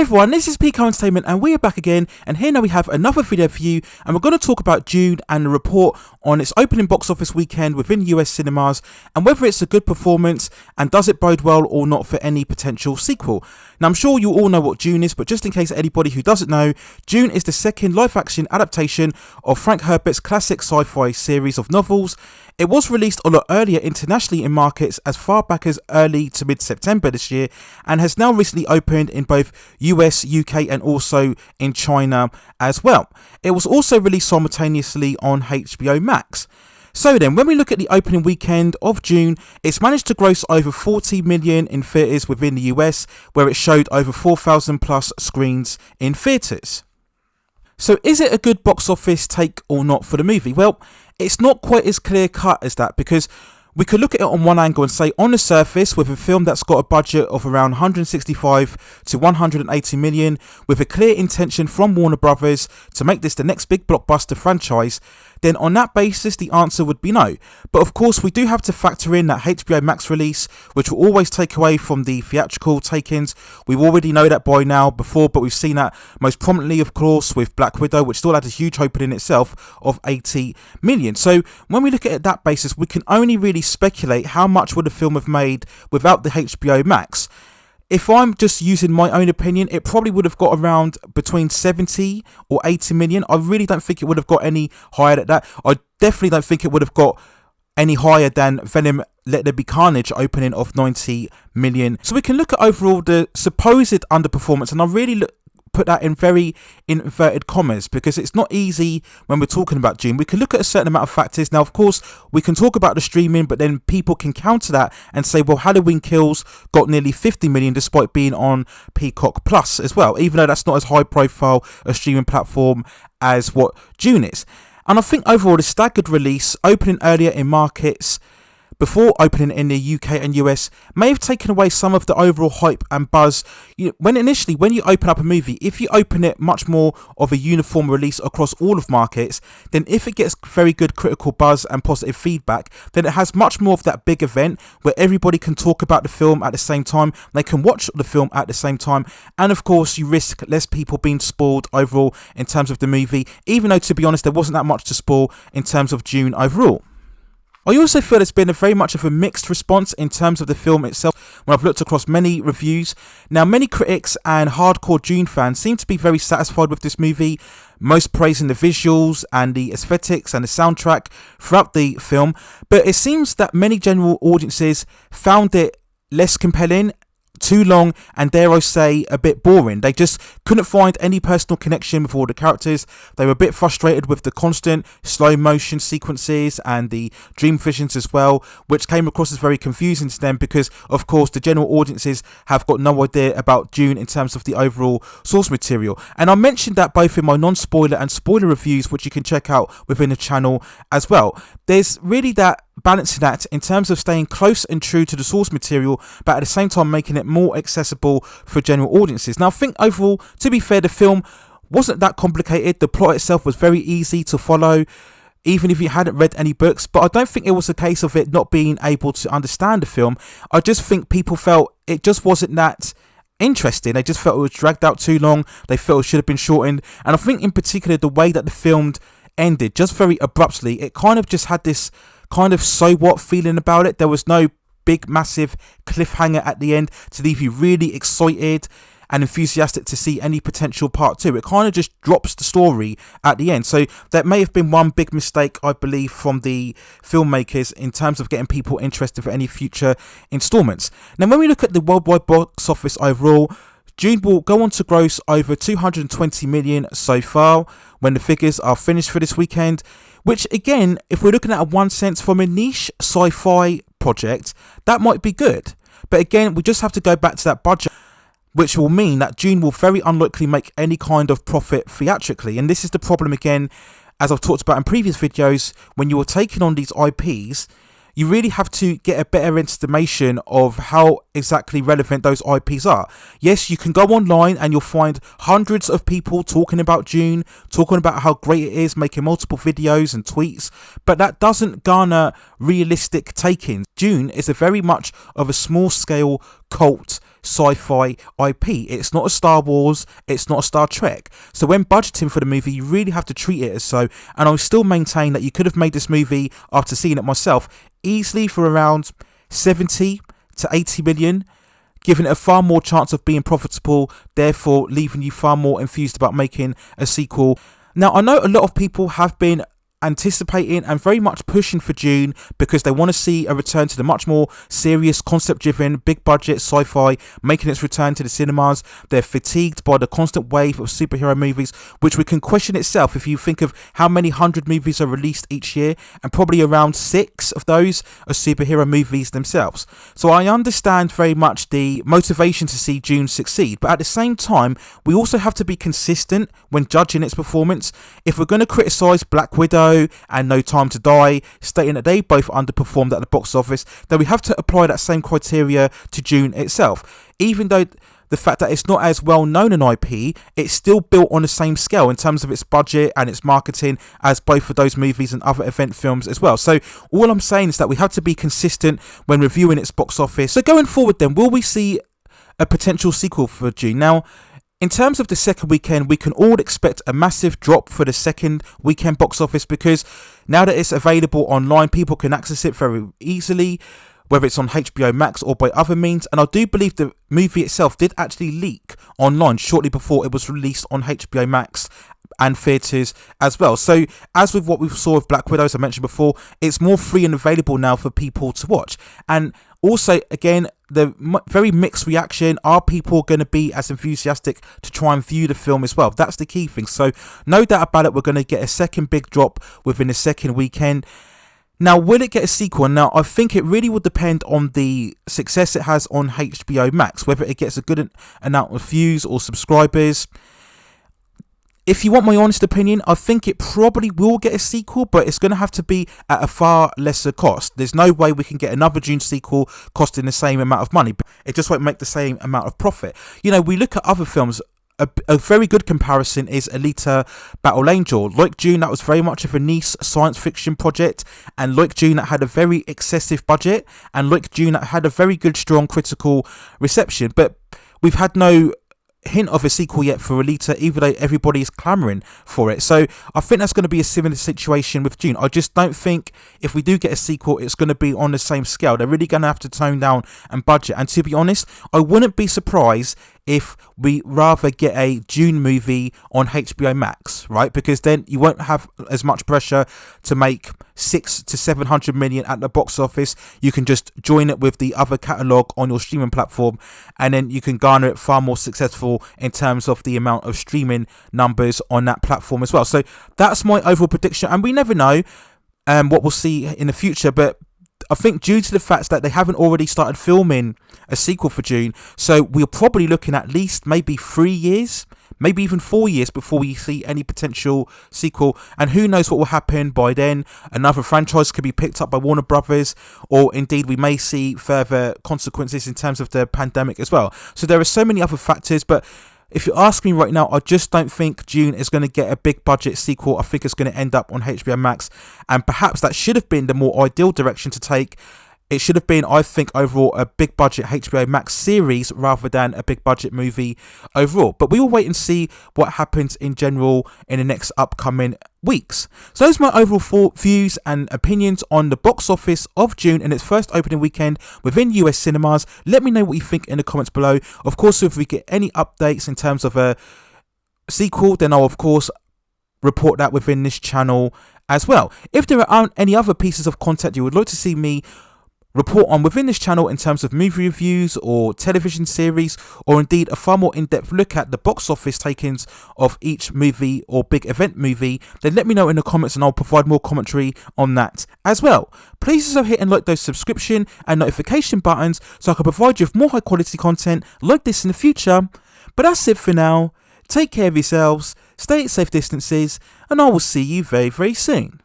everyone, this is Pico Entertainment and we are back again, and here now we have another video for you, and we're going to talk about Dune and the report on its opening box office weekend within US cinemas and whether it's a good performance and does it bode well or not for any potential sequel. Now I'm sure you all know what Dune is, but just in case anybody who doesn't know, Dune is the second live action adaptation of Frank Herbert's classic sci-fi series of novels. It was released a lot earlier internationally in markets as far back as early to mid-September this year, and has now recently opened in both US, UK and also in China as well. It was also released simultaneously on HBO Max. So then, when we look at the opening weekend of Dune, it's managed to gross over 40 million in theatres within the US, where it showed over 4,000 plus screens in theatres. So is it a good box office take or not for the movie? Well, it's not quite as clear cut as that, because we could look at it on one angle and say, on the surface, with a film that's got a budget of around 165 to 180 million, with a clear intention from Warner Brothers to make this the next big blockbuster franchise, then on that basis the answer would be no. But of course we do have to factor in that HBO Max release, which will always take away from the theatrical take-ins. We already know that by now before, but we've seen that most prominently of course with Black Widow, which still had a huge opening itself of 80 million. So when we look at it that basis, we can only really speculate how much would the film have made without the HBO Max. If I'm just using my own opinion, it probably would have got around between 70 or 80 million. I really don't think it would have got any higher than that. I definitely don't think it would have got any higher than Venom Let There Be Carnage opening of 90 million. So we can look at overall the supposed underperformance, and I really put that in very inverted commas because it's not easy when we're talking about Dune. We can look at a certain amount of factors. Now of course we can talk about the streaming, but then people can counter that and say, well, Halloween Kills got nearly 50 million despite being on Peacock Plus as well, even though that's not as high profile a streaming platform as what Dune is. And I think overall the staggered release, opening earlier in markets before opening in the UK and US, may have taken away some of the overall hype and buzz. When you open up a movie, if you open it much more of a uniform release across all of markets, then if it gets very good critical buzz and positive feedback, then it has much more of that big event where everybody can talk about the film at the same time, they can watch the film at the same time, and of course you risk less people being spoiled overall in terms of the movie, even though to be honest there wasn't that much to spoil in terms of Dune overall. I also feel there's been very much of a mixed response in terms of the film itself when I've looked across many reviews. Now, many critics and hardcore Dune fans seem to be very satisfied with this movie, most praising the visuals and the aesthetics and the soundtrack throughout the film, but it seems that many general audiences found it less compelling, too long, and dare I say a bit boring. They just couldn't find any personal connection with all the characters. They were a bit frustrated with the constant slow motion sequences and the dream visions as well, which came across as very confusing to them because of course the general audiences have got no idea about Dune in terms of the overall source material. And I mentioned that both in my non-spoiler and spoiler reviews, which you can check out within the channel as well. There's really that balancing act in terms of staying close and true to the source material, but at the same time making it more accessible for general audiences. Now I think overall, to be fair, the film wasn't that complicated. The plot itself was very easy to follow, even if you hadn't read any books, but I don't think it was a case of it not being able to understand the film. I just think people felt it just wasn't that interesting. They just felt it was dragged out too long. They felt it should have been shortened, and I think in particular the way that the film ended just very abruptly, it kind of just had this kind of so what feeling about it. There was no big massive cliffhanger at the end to leave you really excited and enthusiastic to see any potential part 2. It kind of just drops the story at the end. So that may have been one big mistake, I believe, from the filmmakers in terms of getting people interested for any future installments. Now when we look at the worldwide box office overall, Dune will go on to gross over 220 million so far when the figures are finished for this weekend, which again, if we're looking at a one sense from a niche sci-fi project, that might be good. But again, we just have to go back to that budget, which will mean that Dune will very unlikely make any kind of profit theatrically. And this is the problem again, as I've talked about in previous videos, when you are taking on these IPs, you really have to get a better estimation of how exactly relevant those IPs are. Yes, you can go online and you'll find hundreds of people talking about Dune, talking about how great it is, making multiple videos and tweets, but that doesn't garner realistic take-ins. Dune is a very much of a small scale cult sci-fi IP. It's not a Star Wars, it's not a Star Trek. So when budgeting for the movie, you really have to treat it as so. And I still maintain that you could have made this movie, after seeing it myself, easily for around 70 to 80 million, giving it a far more chance of being profitable, therefore leaving you far more enthused about making a sequel. Now, I know a lot of people have been anticipating and very much pushing for Dune because they want to see a return to the much more serious, concept-driven, big-budget sci-fi making its return to the cinemas. They're fatigued by the constant wave of superhero movies, which we can question itself if you think of how many 100 movies are released each year, and probably around 6 of those are superhero movies themselves. So I understand very much the motivation to see Dune succeed, but at the same time, we also have to be consistent when judging its performance. If we're going to criticise Black Widow and No Time to Die, stating that they both underperformed at the box office, then we have to apply that same criteria to Dune itself. Even though the fact that it's not as well known an IP, it's still built on the same scale in terms of its budget and its marketing as both of those movies and other event films as well. So all I'm saying is that we have to be consistent when reviewing its box office. So going forward then, will we see a potential sequel for Dune? Now, in terms of the second weekend, we can all expect a massive drop for the second weekend box office, because now that it's available online, people can access it very easily, whether it's on HBO Max or by other means. And I do believe the movie itself did actually leak online shortly before it was released on HBO Max and theatres as well. So as with what we saw with Black Widow, as I mentioned before, it's more free and available now for people to watch. And also, again, the very mixed reaction. Are people going to be as enthusiastic to try and view the film as well? That's the key thing. So no doubt about it, we're going to get a second big drop within the second weekend. Now, will it get a sequel? Now, I think it really will depend on the success it has on HBO Max, whether it gets a good amount of views or subscribers. If you want my honest opinion, I think it probably will get a sequel, but it's going to have to be at a far lesser cost. There's no way we can get another Dune sequel costing the same amount of money. It just won't make the same amount of profit. You know, we look at other films. A very good comparison is Alita Battle Angel. Like Dune, that was very much of a niche science fiction project, and like Dune, that had a very excessive budget, and like Dune, that had a very good, strong critical reception. But we've had no hint of a sequel yet for Alita, even though everybody is clamoring for it. So I think that's going to be a similar situation with Dune. I just don't think if we do get a sequel, it's going to be on the same scale. They're really going to have to tone down and budget. And to be honest, I wouldn't be surprised if we rather get a Dune movie on HBO Max, right? Because then you won't have as much pressure to make 600 to 700 million at the box office. You can just join it with the other catalogue on your streaming platform, and then you can garner it far more successful in terms of the amount of streaming numbers on that platform as well. So that's my overall prediction, and we never know what we'll see in the future, but I think due to the fact that they haven't already started filming a sequel for Dune, so we're probably looking at least maybe 3 years, maybe even 4 years before we see any potential sequel. And who knows what will happen by then. Another franchise could be picked up by Warner Brothers, or indeed we may see further consequences in terms of the pandemic as well. So there are so many other factors, but if you ask me right now, I just don't think Dune is going to get a big budget sequel. I think it's going to end up on HBO Max, and perhaps that should have been the more ideal direction to take. It should have been, I think, overall a big budget HBO Max series rather than a big budget movie overall. But we will wait and see what happens in general in the next upcoming weeks. So those are my overall views and opinions on the box office of Dune in its first opening weekend within US cinemas. Let me know what you think in the comments below. Of course, if we get any updates in terms of a sequel, then I'll of course report that within this channel as well. If there aren't any other pieces of content you would like to see me report on within this channel in terms of movie reviews or television series, or indeed a far more in-depth look at the box office takings of each movie or big event movie, then let me know in the comments and I'll provide more commentary on that as well. Please also hit and like those subscription and notification buttons so I can provide you with more high quality content like this in the future. But that's it for now. Take care of yourselves, stay at safe distances, and I will see you very, very soon.